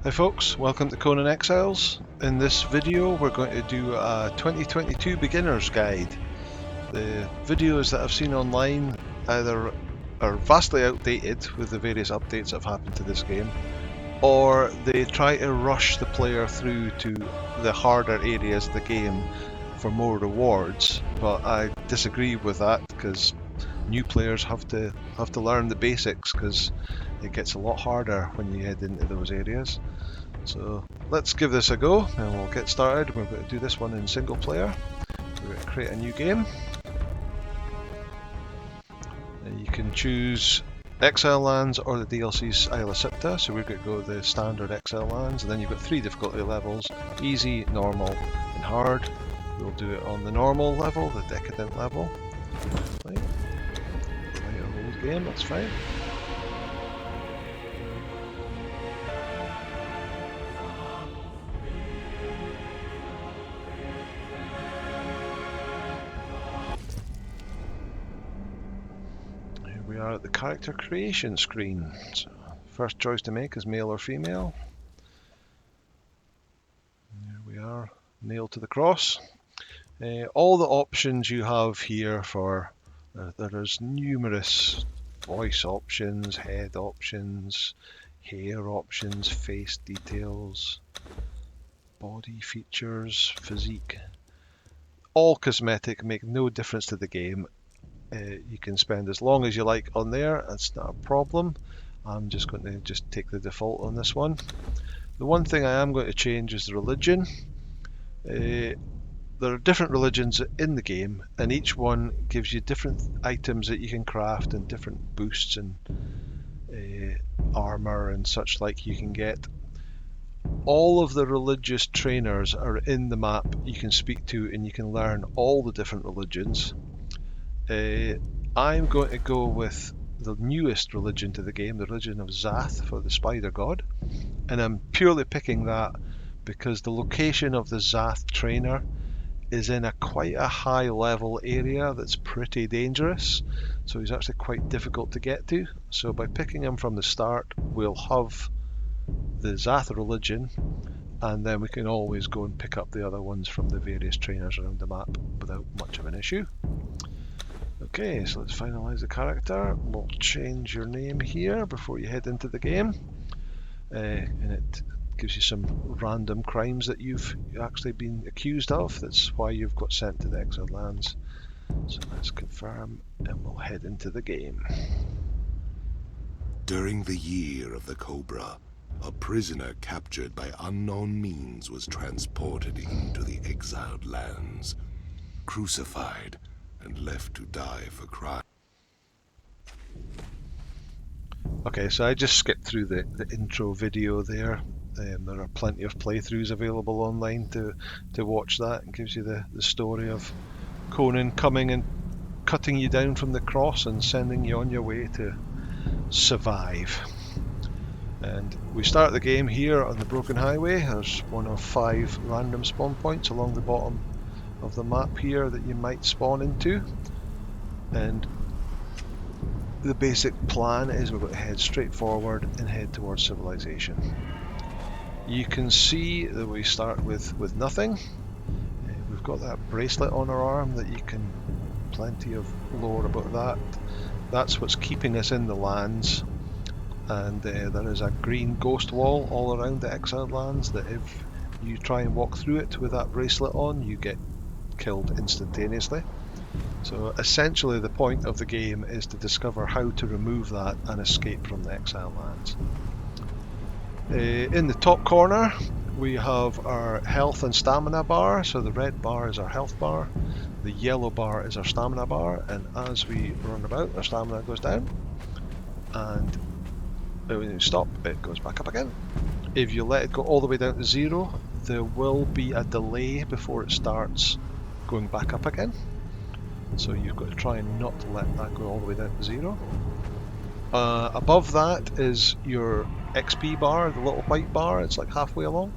Hi folks, welcome to Conan Exiles. In this video we're going to do a 2022 beginner's guide. The videos that I've seen online either are vastly outdated with the various updates that have happened to this game, or they try to rush the player through to the harder areas of the game for more rewards, but I disagree with that because new players have to learn the basics because it gets a lot harder when you head into those areas. So let's give this a go and we'll get started. We're going to do this one in single player. We're going to create a new game. And you can choose Exile Lands or the DLC's Isla Sipta. So we're going to go the standard Exile Lands, and then you've got 3 difficulty levels: easy, normal and hard. We'll do it on the normal level, the decadent level. Right. Quite an old game, that's fine. We are at the character creation screen. So first choice to make is male or female. There we are, nailed to the cross. All the options you have here for, there's numerous voice options, head options, hair options, face details, body features, physique. All cosmetic, make no difference to the game. You can spend as long as you like on there, that's not a problem. I'm just going to take the default on this one. The one thing I am going to change is the religion. There are different religions in the game, and each one gives you different items that you can craft and different boosts and armor and such like you can get. All of the religious trainers are in the map you can speak to, and you can learn all the different religions. I'm going to go with the newest religion to the game, the religion of Zath, for the spider god, and I'm purely picking that because the location of the Zath trainer is in quite a high level area that's pretty dangerous, so he's actually quite difficult to get to. So by picking him from the start, we'll have the Zath religion, and then we can always go and pick up the other ones from the various trainers around the map without much of an issue. Okay, so let's finalize the character. We'll change your name here before you head into the game, and it gives you some random crimes that you've actually been accused of. That's why you've got sent to the Exiled Lands. So let's confirm and we'll head into the game. During the year of the Cobra, a prisoner captured by unknown means was transported into the Exiled Lands, crucified and left to die for crime. Okay, so I just skipped through the intro video there. There are plenty of playthroughs available online to watch that. It gives you the story of Conan coming and cutting you down from the cross and sending you on your way to survive. And we start the game here on the Broken Highway. There's one of 5 random spawn points along the bottom of the map here that you might spawn into. And the basic plan is we're going to head straight forward and head towards civilization. You can see that we start with nothing. We've got that bracelet on our arm that you can, plenty of lore about that. That's what's keeping us in the lands. And there is a green ghost wall all around the Exiled Lands that if you try and walk through it with that bracelet on, you get killed instantaneously. So essentially the point of the game is to discover how to remove that and escape from the Exile Lands. In the top corner we have our health and stamina bar. So the red bar is our health bar, the yellow bar is our stamina bar, and as we run about our stamina goes down, and when you stop it goes back up again. If you let it go all the way down to 0, there will be a delay before it starts going back up again. So you've got to try and not to let that go all the way down to 0. Above that is your XP bar, the little white bar. It's like halfway along.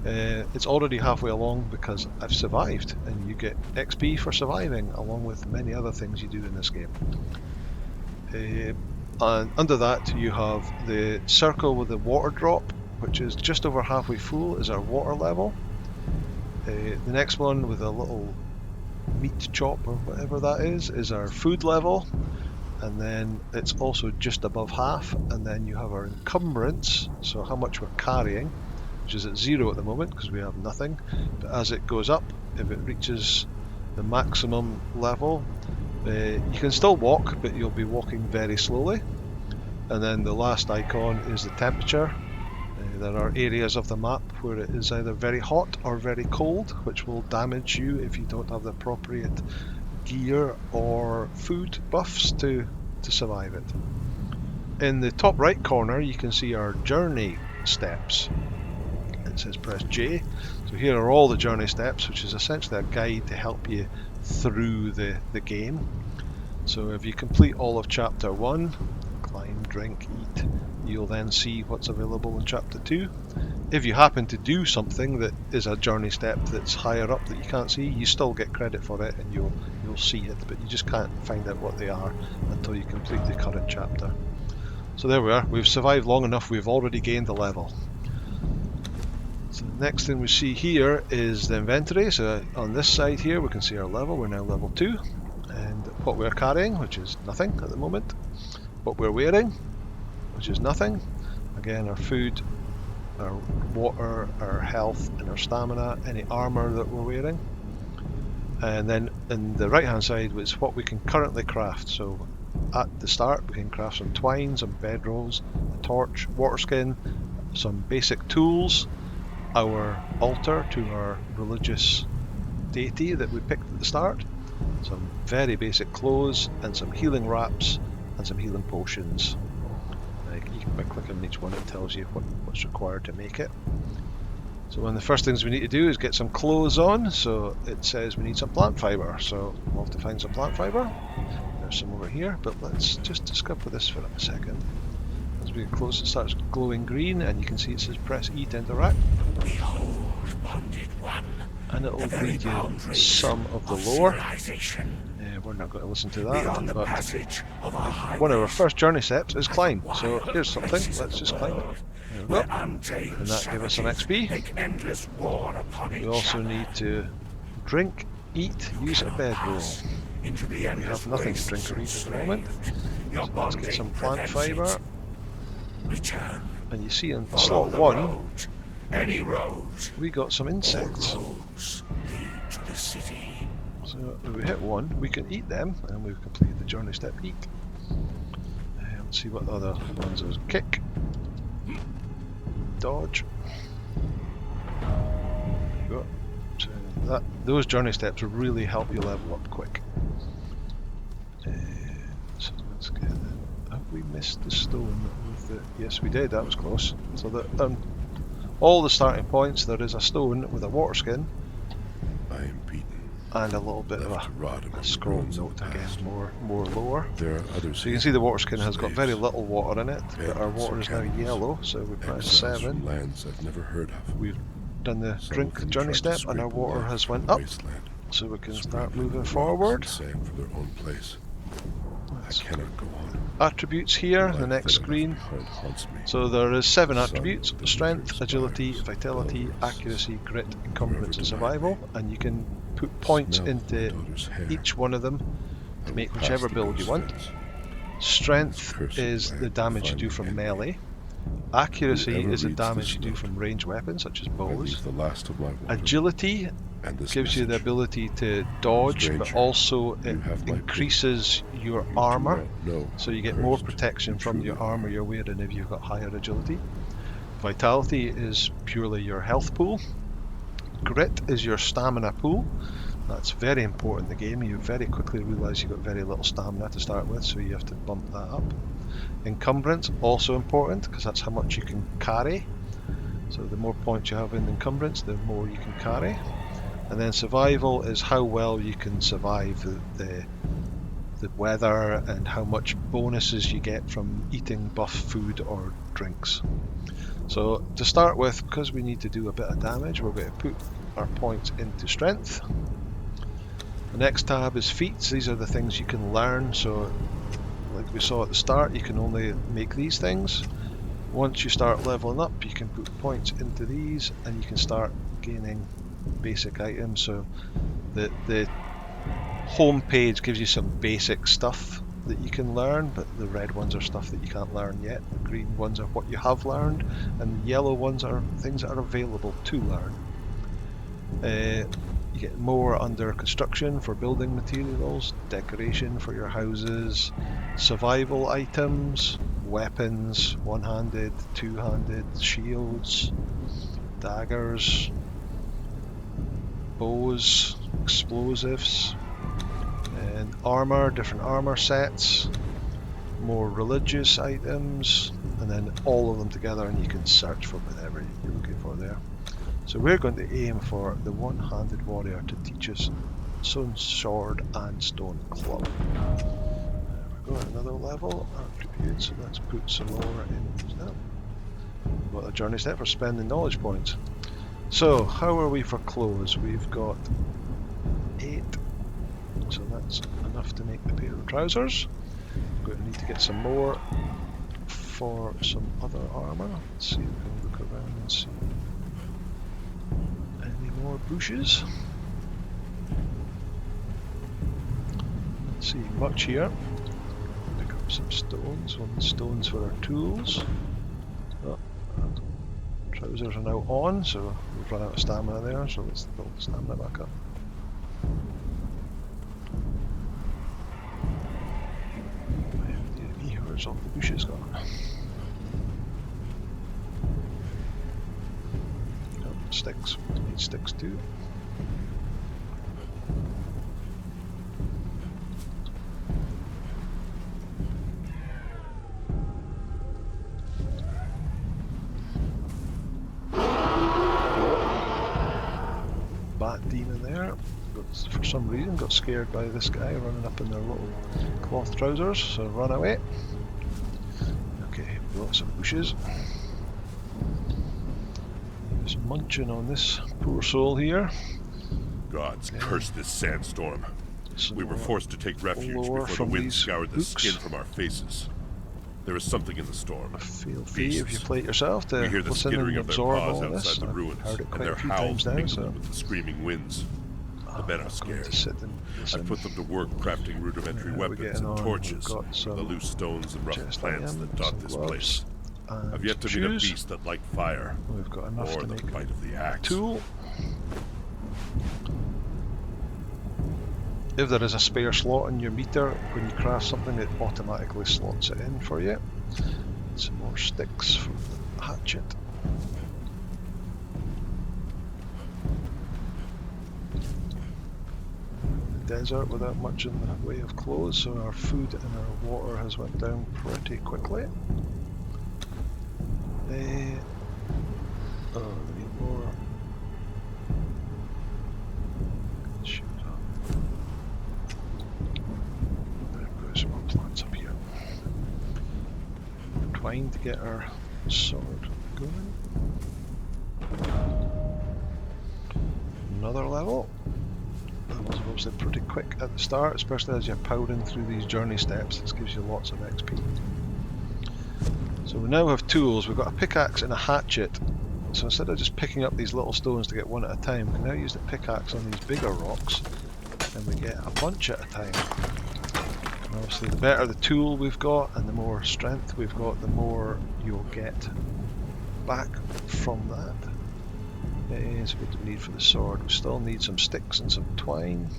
It's already halfway along because I've survived, and you get XP for surviving along with many other things you do in this game. And under that you have the circle with the water drop which is just over halfway full, is our water level. The next one with a little meat chop or whatever that is our food level, and then it's also just above half. And then you have our encumbrance, so how much we're carrying, which is at 0 at the moment because we have nothing, but as it goes up, if it reaches the maximum level, you can still walk, but you'll be walking very slowly. And then the last icon is the temperature. There are areas of the map where it is either very hot or very cold, which will damage you if you don't have the appropriate gear or food buffs to survive it. In the top right corner you can see our journey steps. It says press J. So here are all the journey steps, which is essentially a guide to help you through the game. So if you complete all of chapter 1, climb, drink, eat, you'll then see what's available in chapter 2. If you happen to do something that is a journey step that's higher up that you can't see, you still get credit for it and you'll see it, but you just can't find out what they are until you complete the current chapter. So there we are, we've survived long enough, we've already gained a level. So the next thing we see here is the inventory. So on this side here we can see our level, we're now level 2, and what we're carrying, which is nothing at the moment. What we're wearing, which is nothing. Again, our food, our water, our health and our stamina, any armor that we're wearing. And then in the right hand side is what we can currently craft. So at the start we can craft some twine, some bedrolls, a torch, water skin, some basic tools, our altar to our religious deity that we picked at the start, some very basic clothes and some healing wraps and some healing potions. By clicking on each one it tells you what's required to make it. So one of the first things we need to do is get some clothes on. So it says we need some plant fibre, so we'll have to find some plant fibre. There's some over here, but let's just discover this for a second. As we get close it starts glowing green and you can see it says press E to interact. Behold, bonded one, and it will read you some of the lore. We're not going to listen to that, but one of our first journey steps is climb. So here's something, let's just climb. There we go. And that gave us some XP. We also need to drink, eat, use a bedroll. We have nothing to drink or eat at the moment. So let's get some plant fibre. And you see in slot 1, we got some insects. So if we hit 1, we can eat them, and we've completed the journey step eat. Let's see what the other ones is. Kick, dodge. There you go. So those journey steps really help you level up quick. So let's get them. Have we missed the stone with the... Yes we did, that was close. So that all the starting points there is a stone with a water skin. I am beaten. And a little bit of a scroll note again, more lore. There are others. So you can see the water skin has got very little water in it, but our water is now yellow, so we press 7. Lands I've never heard of. We've done the drink journey step and our water has went up, so we can start moving forward. For their own place. I cannot go on. Attributes here, the next screen. So there is 7 attributes: strength, agility, vitality, accuracy, grit, encumbrance and survival, and you can put points into each one of them to make whichever build you want. Strength is the damage you do from melee. Accuracy is the damage you do from ranged weapons such as bows. Agility gives you the ability to dodge, but also it increases your armor, so you get more protection from your armor you're wearing if you've got higher agility. Vitality is purely your health pool. Grit is your stamina pool. That's very important in the game. You very quickly realise you've got very little stamina to start with, so you have to bump that up. Encumbrance, also important, because that's how much you can carry. So the more points you have in encumbrance, the more you can carry. And then survival is how well you can survive the weather and how much bonuses you get from eating buff food or drinks. So to start with, because we need to do a bit of damage, we're going to put our points into strength. The next tab is feats. These are the things you can learn. So like we saw at the start, you can only make these things. Once you start leveling up, you can put points into these and you can start gaining basic items. So the home page gives you some basic stuff that you can learn, but the red ones are stuff that you can't learn yet. The green ones are what you have learned, and the yellow ones are things that are available to learn. You get more under construction for building materials, decoration for your houses, survival items, weapons, one-handed, two-handed, shields, daggers, bows, explosives, and armor, different armor sets, more religious items, and then all of them together, and you can search for whatever you're looking for there. So we're going to aim for the one-handed warrior to teach us stone sword and stone club. We're going another level, attributes, so let's put some more in that. We've got a journey step for spending knowledge points. So how are we for clothes? We've got 8, so that's enough to make a pair of trousers. We're going to need to get some more for some other armour. Let's see if we can look around and see any more bushes. Let's see much here. Pick up some stones. Stones for our tools. Oh, trousers are now on, so we've run out of stamina there, so let's build the stamina back up. Where's all the bushes gone? Oh, sticks. We need sticks too. Bat demon there. For some reason got scared by this guy running up in their little cloth trousers, so run away. Okay, we've got some bushes. Just munching on this poor soul here. Gods curse this sandstorm. We were forced to take refuge before the wind scoured the skin from our faces. There is something in the storm. Feel free if you play it yourself to listen and absorb all of this. The ruins, I've heard it quite and a few times now, so with the screaming winds. The men are scared. I put them to work crafting rudimentary weapons and torches from the loose stones and rough plants that dot this place. I've yet to meet a beast that liked fire, we've got enough or to the make bite of the axe. Tool. If there is a spare slot in your meter, when you craft something, it automatically slots it in for you. Some more sticks for the hatchet. Desert without much in the way of clothes, so our food and our water has went down pretty quickly. We need more. Shoot up. There's some more plants up here. Twine to get our sword going. Another level. That was obviously pretty quick at the start, especially as you're powering through these journey steps. This gives you lots of XP. So we now have tools. We've got a pickaxe and a hatchet. So instead of just picking up these little stones to get one at a time, we can now use the pickaxe on these bigger rocks, and we get a bunch at a time. And obviously the better the tool we've got and the more strength we've got, the more you'll get back from that. So what do we need for the sword? We still need some sticks and some twine.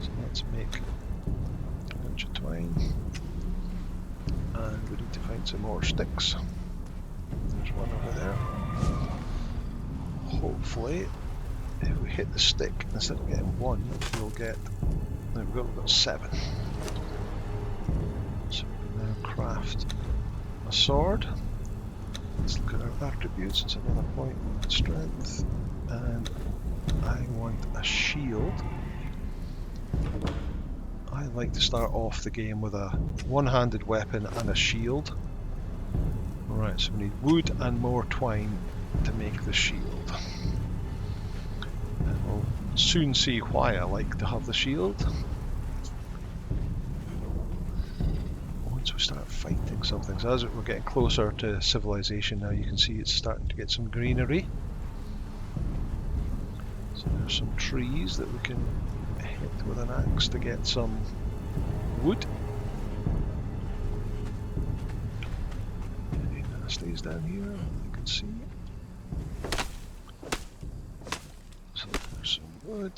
So let's make a bunch of twine. And we need to find some more sticks. There's one over there. Hopefully, if we hit the stick, instead of getting one, we'll get... There we go, we've got 7. So we can now craft a sword. Let's look at our attributes. It's another point in strength, and I want a shield. I like to start off the game with a one-handed weapon and a shield. Right, so we need wood and more twine to make the shield. And we'll soon see why I like to have the shield. Once we start fighting something. So as we're getting closer to civilization now, you can see it's starting to get some greenery. So there's some trees that we can hit with an axe to get some wood. And that stays down here, you can see. So there's some wood.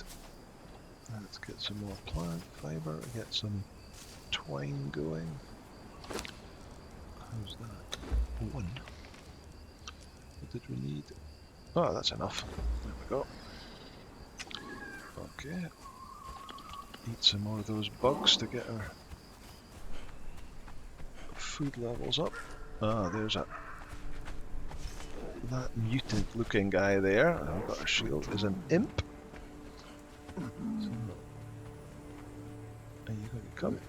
Let's get some more plant fibre, get some twine going. How's that? One. What did we need? Oh, that's enough. There we go. Okay. Eat some more of those bugs to get our food levels up. Ah, there's that mutant looking guy there. I've got a shield. Is an imp. And you're going to come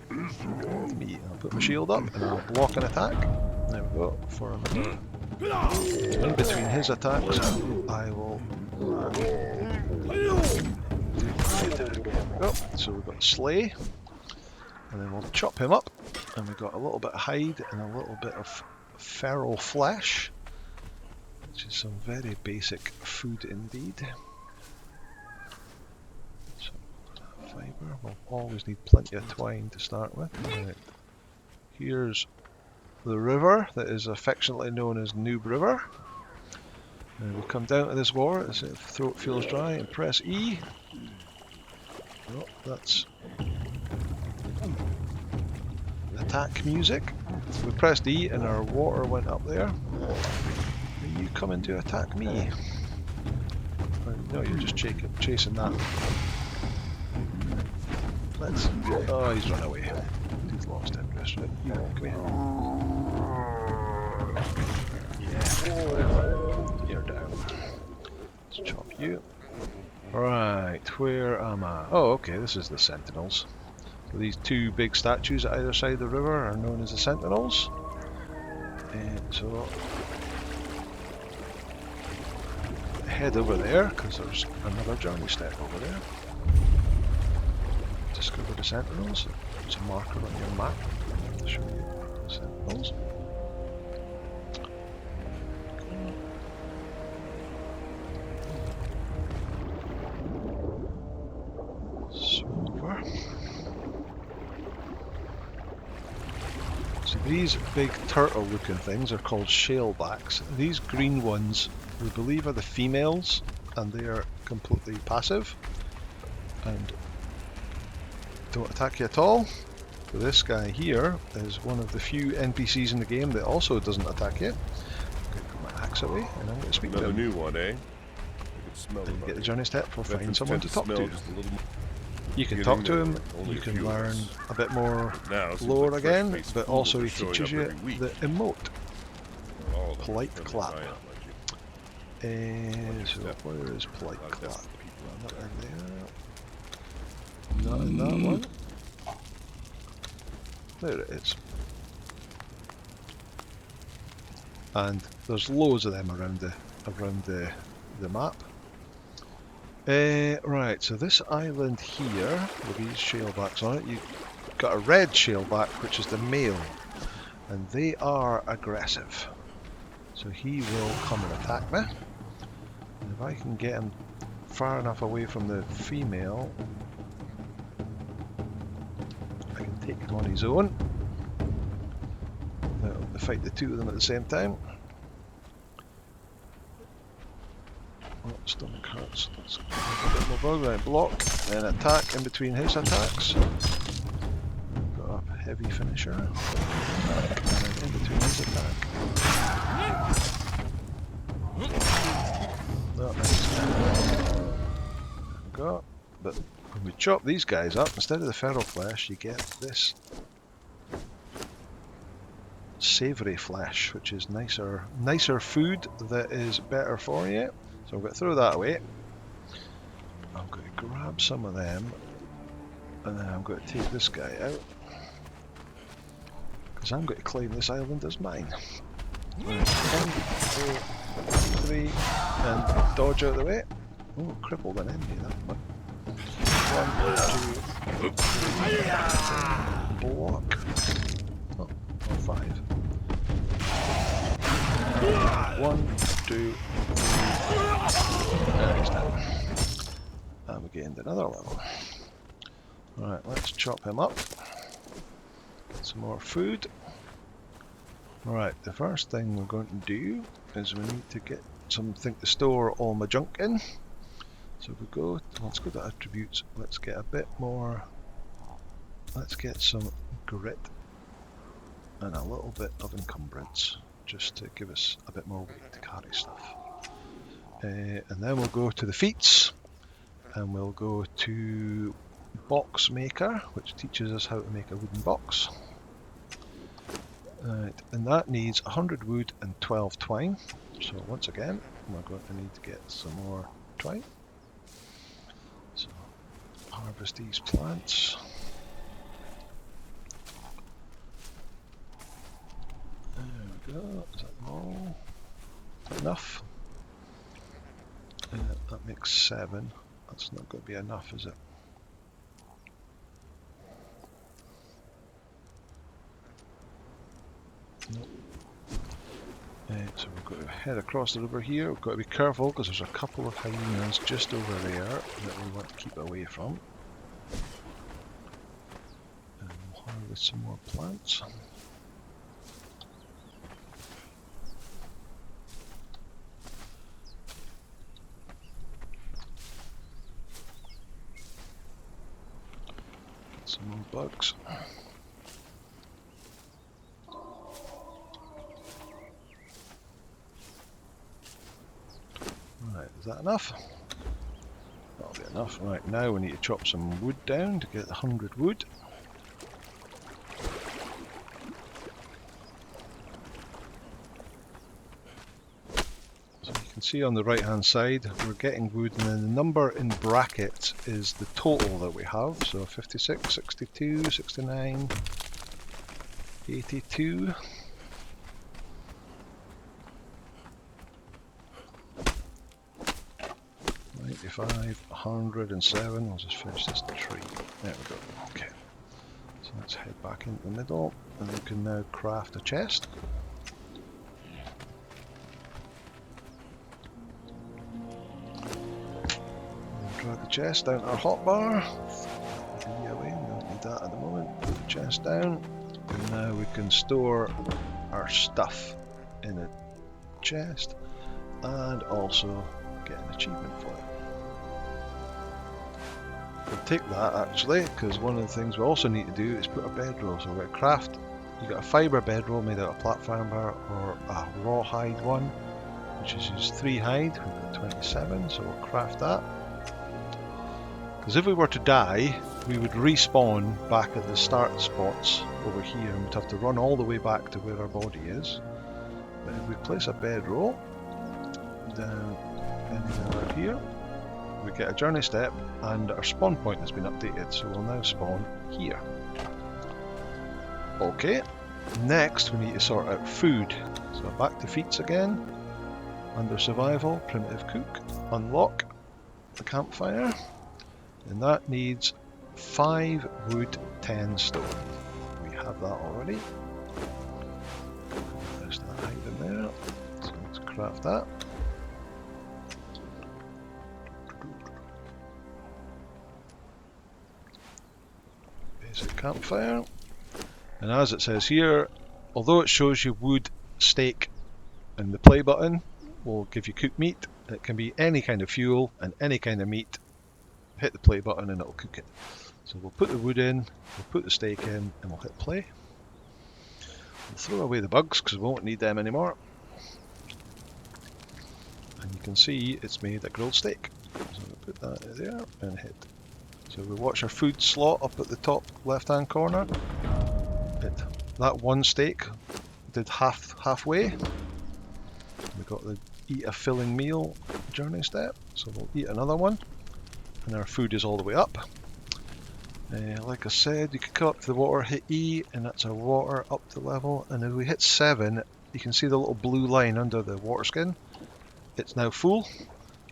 with me. I'll put my shield up and I'll block an attack. There we go. For another. In between his attacks, I will. Oh, so we've got Slay, and then we'll chop him up, and we've got a little bit of hide and a little bit of feral flesh, which is some very basic food indeed. So, fibre, we'll always need plenty of twine to start with. Right. Here's the river that is affectionately known as Noob River. And we'll come down to this water, if the throat feels dry, and press E. Oh, that's attack music. We pressed E and our water went up there. Are you coming to attack me? Or, no, you're just chasing that. Let's. Oh, he's run away. He's lost interest. Right, you come here. Yeah, you're down. Let's chop you. Right, where am I? Oh, okay, this is the Sentinels. So these two big statues at either side of the river are known as the Sentinels. And so head over there, because there's another journey step over there. Discover the Sentinels. There's a marker on your map to show you the Sentinels. So these big turtle looking things are called shalebacks. These green ones we believe are the females, and they are completely passive and don't attack you at all. So this guy here is one of the few NPCs in the game that also doesn't attack you. I'm going to put my axe away and I'm going to speak to him. Another new one, eh? Then you get the journey step for finding someone to talk to. You can talk to him, you can learn a bit more lore again, but also he teaches you the emote. Polite clap. So where is polite clap? Not in there. Not in that one. There it is. And there's loads of them around the map. Right, so this island here, with these shalebacks on it, you've got a red shaleback, which is the male, and they are aggressive. So he will come and attack me. And if I can get him far enough away from the female, I can take him on his own. I'll fight the two of them at the same time. Oh, stomach hurts. Let's get a bit more bug. Right, block and attack in between his attacks. Got a heavy finisher. Attack, and then in between his attack. Oh, nice. Got. But when we chop these guys up, instead of the feral flesh, you get this savoury flesh, which is nicer food that is better for you. So I'm going to throw that away. I'm going to grab some of them, and then I'm going to take this guy out, because I'm going to claim this island as mine. 1, 2, 3, and dodge out of the way. Oh, crippled an enemy, that one. 1, 2, 3, block. Oh, 5. 1, 2, 3. And he's down. And we gained another level. Right, let's chop him up. Get some more food. Right, the first thing we're going to do is we need to get something to store all my junk in. So if we go, let's go to attributes, let's get a bit more, let's get some grit and a little bit of encumbrance, just to give us a bit more weight to carry stuff. And then we'll go to the feats, and we'll go to box maker, which teaches us how to make a wooden box. Right, and that needs 100 wood and 12 twine. So once again, we're going to need to get some more twine. So harvest these plants. There we go. Is that them all? Is that enough? That makes 7. That's not going to be enough, is it? Nope. So we've got to head across the river here. We've got to be careful because there's a couple of hyenas just over there that we want to keep away from. And we'll harvest some more plants. Some more bugs. Right, is that enough? That'll be enough. Right, now we need to chop some wood down to get 100 wood. So you can see on the right hand side we're getting wood, and then the number in brackets is the total that we have. So 56, 62, 69, 82. 95, 107, I'll just finish this tree. There we go, okay. So let's head back into the middle, and we can now craft a chest. We'll drag the chest down to our hotbar. We don't need that at the moment. Put the chest down, and now we can store our stuff in a chest, and also get an achievement for it. We'll take that actually, because one of the things we also need to do is put a bedroll. So we're going to craft, you've got a fibre bedroll made out of platform bar or a rawhide one, which is just 3 hide. We've got 27, so we'll craft that. Because if we were to die, we would respawn back at the start spots over here, and we'd have to run all the way back to where our body is. But if we place a bedroll down around here, we get a journey step, and our spawn point has been updated, so we'll now spawn here. Okay, next we need to sort out food. So back to feats again, under survival, primitive cook, unlock the campfire, and that needs 5 wood, 10 stone. We have that already. There's that item there, so let's craft that. Campfire, and as it says here, although it shows you wood, steak and the play button will give you cooked meat, it can be any kind of fuel and any kind of meat. Hit the play button and it'll cook it. So we'll put the wood in, we'll put the steak in, and we'll hit play. We'll throw away the bugs because we won't need them anymore, and you can see it's made a grilled steak. So we'll put that there and hit. So we watch our food slot up at the top left hand corner. That one steak did halfway. We got the eat a filling meal journey step, so we'll eat another one, and our food is all the way up. Like I said, you can come up to the water, hit E, and that's our water up to level. And if we hit 7, you can see the little blue line under the water skin. It's now full,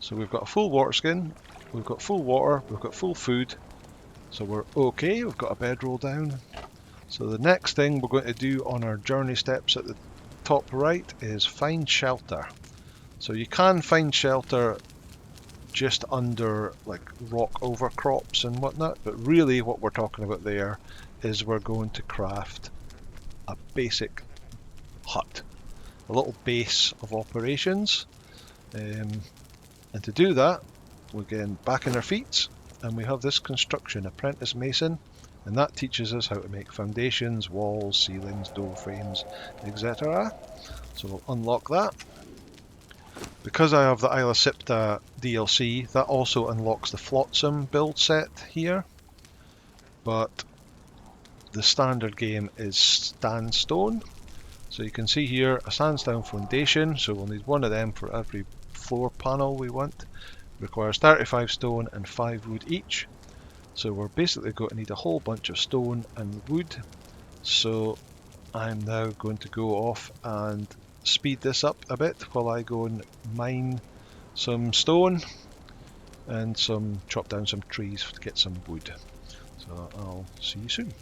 so we've got a full water skin. We've got full water, we've got full food, so we're okay. We've got a bedroll down. So the next thing we're going to do on our journey steps at the top right is find shelter. So you can find shelter just under like rock overcrops and whatnot, but really what we're talking about there is we're going to craft a basic hut, a little base of operations, and to do that we're getting back in our feet, and we have this construction apprentice mason, and that teaches us how to make foundations, walls, ceilings, door frames, etc. So we'll unlock that. Because I have the Isla Sipta DLC, that also unlocks the Flotsam build set here, but the standard game is sandstone. So you can see here a sandstone foundation, so we'll need one of them for every floor panel we want. Requires 35 stone and 5 wood each. So we're basically going to need a whole bunch of stone and wood. So I'm now going to go off and speed this up a bit while I go and mine some stone and chop down some trees to get some wood. So I'll see you soon.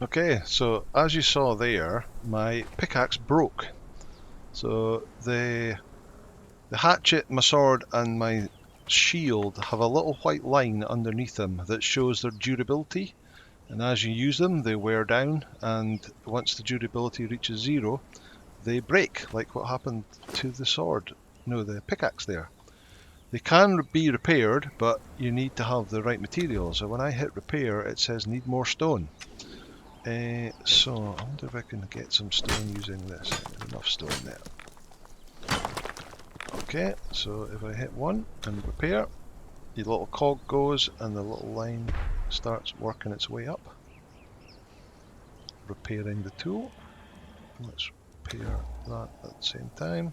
Okay, so as you saw there, my pickaxe broke. So the hatchet, my sword and my shield have a little white line underneath them that shows their durability, and as you use them they wear down, and once the durability reaches 0 they break, like what happened to the sword, no, the pickaxe there. They can be repaired, but you need to have the right materials. So when I hit repair it says need more stone. So I wonder if I can get some stone using this. Enough stone there. Okay, so if I hit 1 and repair, the little cog goes and the little line starts working its way up. Repairing the tool. Let's repair that at the same time.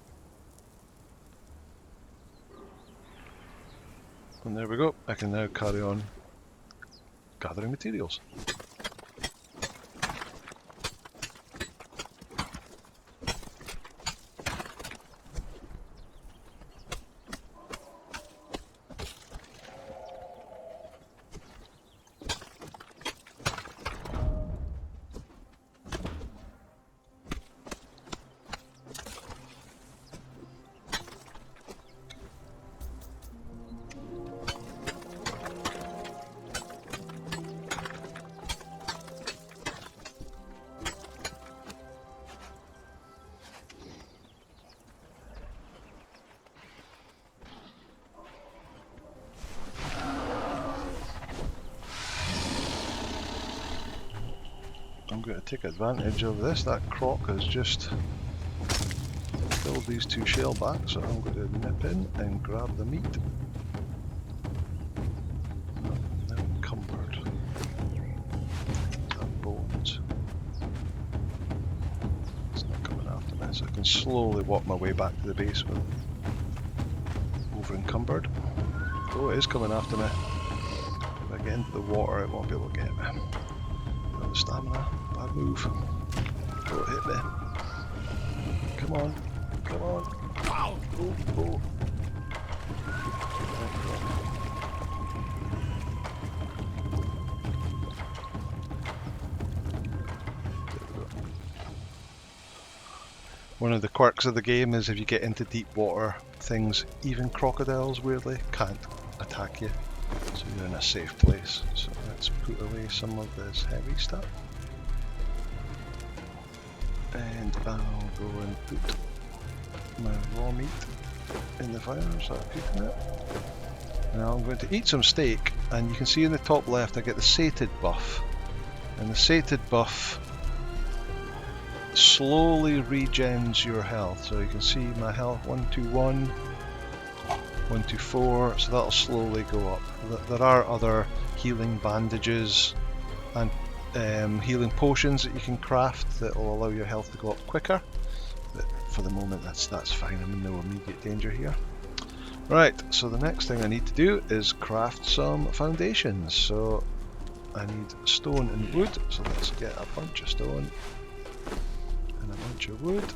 And there we go. I can now carry on gathering materials. I'm going to take advantage of this. That croc has just filled these 2 shell back, so I'm going to nip in and grab the meat. I'm encumbered. Bones. can slowly walk my way back to the basement. Over encumbered. Oh, it is coming after me. If I get into the water, it won't be able to get me. Got the stamina. Bad move. Don't hit me. Come on. Come on. Oh, oh. One of the quirks of the game is if you get into deep water, things, even crocodiles weirdly, can't attack you. So you're in a safe place. So let's put away some of this heavy stuff. And I'll go and put my raw meat in the fire, so I'm cooking it. Now I'm going to eat some steak, and you can see in the top left I get the sated buff. And the sated buff slowly regens your health. So you can see my health 121, 124, so that'll slowly go up. There are other healing bandages and healing potions that you can craft that will allow your health to go up quicker. But for the moment that's fine, I'm in no immediate danger here. Right, so the next thing I need to do is craft some foundations. So I need stone and wood, so let's get a bunch of stone and a bunch of wood.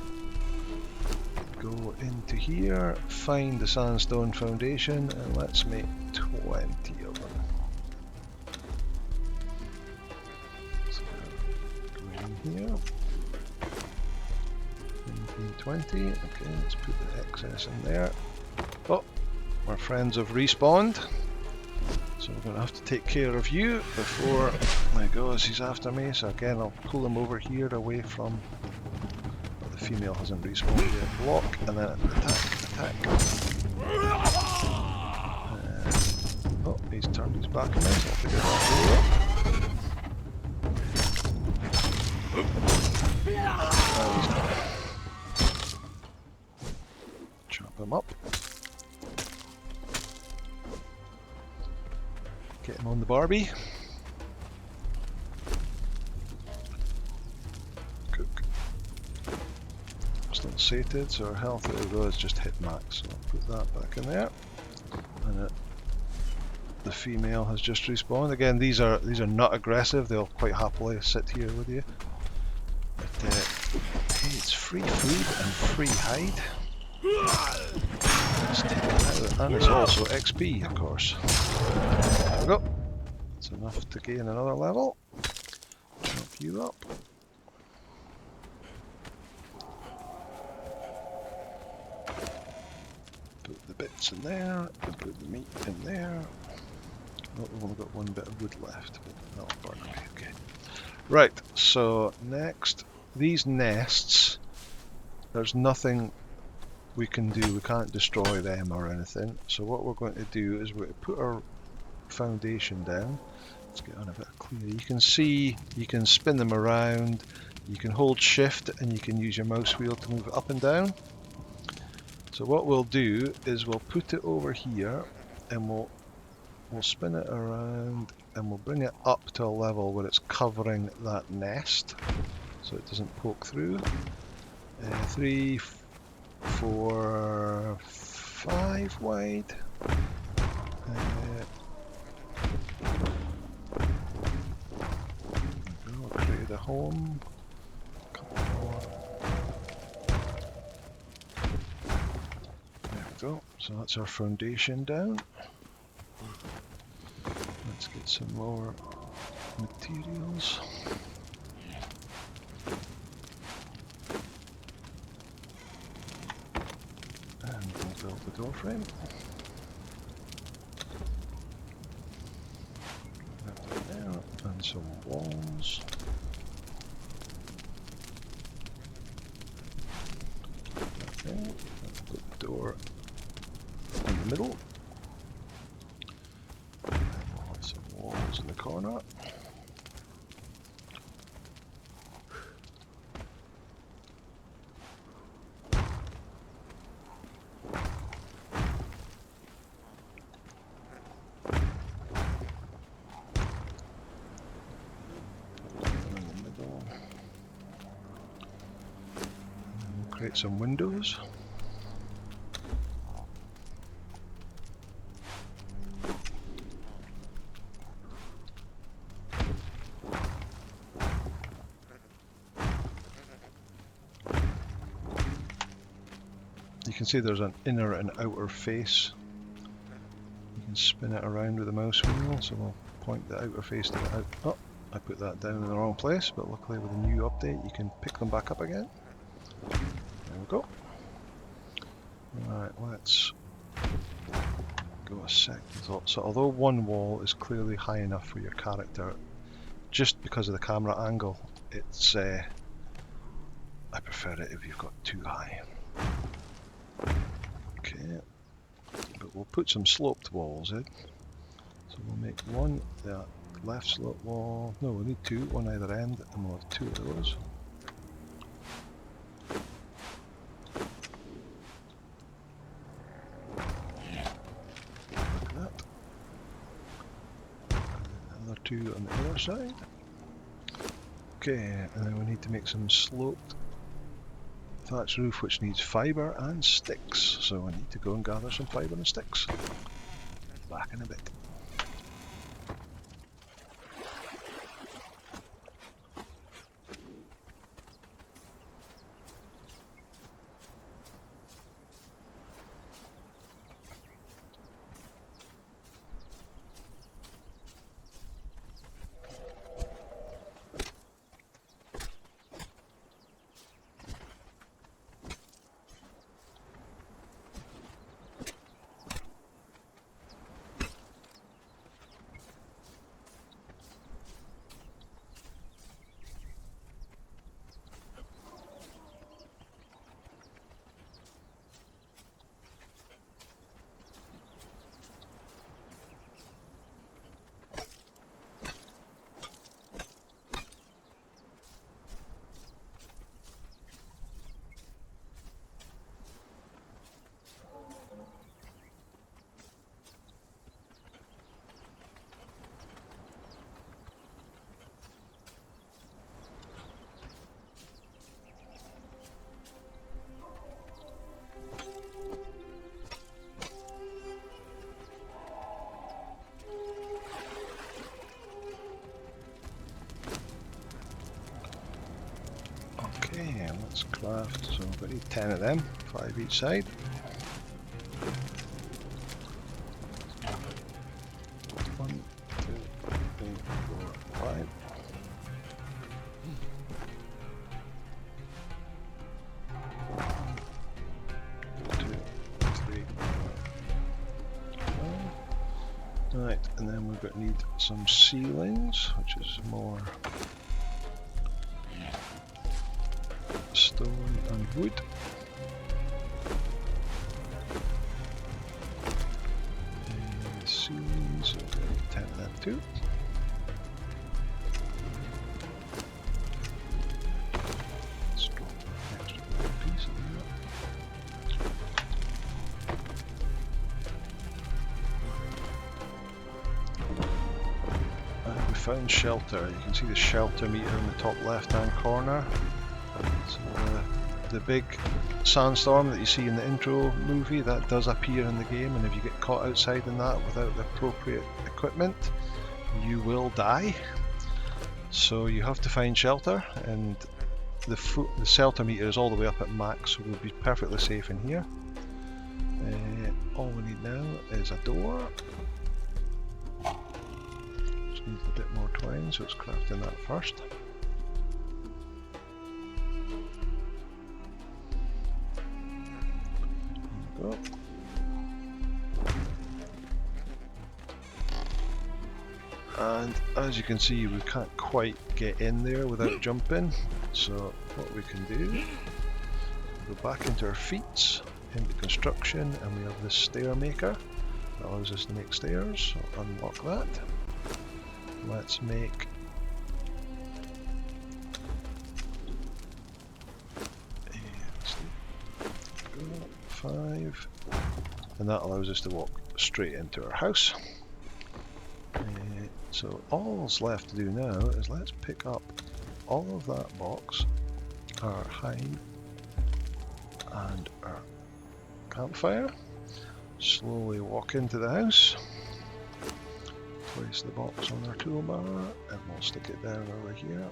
Go into here, find the sandstone foundation, and let's make 20 of them. So go in here. 1920. Okay, let's put the excess in there. Oh, our friends have respawned. So we're going to have to take care of you before my gosh, he's after me. So again, I'll pull him over here away from. Well, the female hasn't respawned yet. Block and then attack. Oh, he's turned his back on me, so I'll figure that out. Chop him up. Get him on the Barbie. Cook. Still sated, so our health is just hit max. So I'll put that back in there. And the female has just respawned. Again, these are not aggressive. They'll quite happily sit here with you. But hey, it's free food and free hide. Let's take it out, and it's also XP, of course. There we go. That's enough to gain another level. Jump you up. Put the bits in there, and put the meat in there. Oh, we've only got one bit of wood left, but that'll burn away. Okay. Right, so next, these nests, there's nothing we can do, we can't destroy them or anything. So what we're going to do is we're going to put our foundation down. Let's get on a bit clearer. You can see, you can spin them around, you can hold shift and you can use your mouse wheel to move it up and down. So what we'll do is we'll put it over here and we'll spin it around and we'll bring it up to a level where it's covering that nest so it doesn't poke through. 3, 4, 5 wide. We'll create a home. Couple more. There we go. So that's our foundation down. Let's get some more materials. And we'll build the door frame. That there, and some walls. Okay, let's put the door in the middle. And we'll have some walls in the corner. create some windows. You can see there's an inner and outer face. You can spin it around with the mouse wheel, so we'll point the outer face to the out. Oh, I put that down in the wrong place, but luckily with a new update you can pick them back up again. There we go. Alright, let's go a sec. So although one wall is clearly high enough for your character, just because of the camera angle, it's I prefer it if you've got too high. Okay, but we'll put some sloped walls in. So we'll make one, that left slope wall, no, we need two, one either end, and we'll have two of those. Like that. And another two on the other side. Okay, and then we need to make some sloped thatch roof, which needs fibre and sticks, so we need to go and gather some fibre and sticks. Back in a bit. Okay, let's craft, so we need 10 of them, 5 each side. One, two, three, four, 5. Right, and then we're going to need some ceilings, which is more stone and wood. And ceilings, so 10 of them too. Let's drop an extra piece of that. And we found shelter. You can see the shelter meter in the top left hand corner. So the big sandstorm that you see in the intro movie, that does appear in the game, and if you get caught outside in that without the appropriate equipment, you will die. So you have to find shelter, and the shelter meter is all the way up at max, so we'll be perfectly safe in here. All we need now is a door, which needs a bit more twine, so it's crafting that first. Go. And as you can see, we can't quite get in there without jumping, so what we can do, go back into our feats, into construction, and we have this stair maker that allows us to make stairs, so unlock that. Let's make 5, and that allows us to walk straight into our house. So all's left to do now is let's pick up all of that box, our hide, and our campfire. Slowly walk into the house, place the box on our toolbar, and we'll stick it down over here.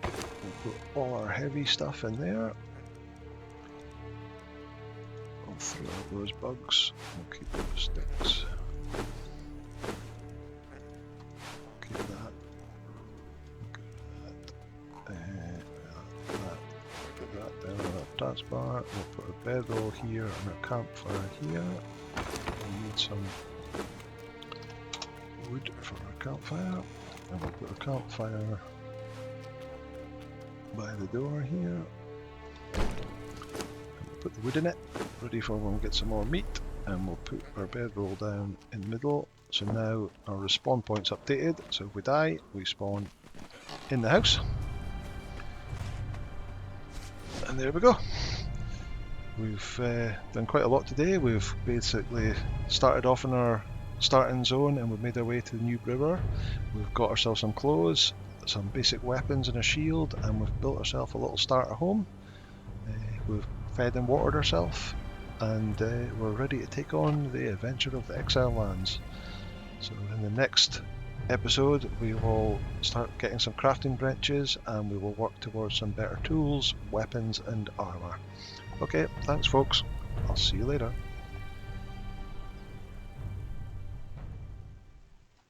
We'll put all our heavy stuff in there. We'll throw out those bugs. We'll keep those sticks. Keep that. Put that down on our taskbar. We'll put a bedroll here and a campfire here. We'll need some wood for our campfire. And we'll put a campfire by the door here. Put the wood in it, ready for when we get some more meat, and we'll put our bedroll down in the middle. So now our respawn point's updated, so if we die, we spawn in the house. And there we go. We've done quite a lot today. We've basically started off in our starting zone and we've made our way to the new brewer. We've got ourselves some clothes, some basic weapons and a shield, and we've built ourselves a little starter home. We've fed and watered ourselves, and we're ready to take on the adventure of the Exile Lands. So in the next episode we will start getting some crafting benches and we will work towards some better tools, weapons and armour. Okay, thanks folks, I'll see you later.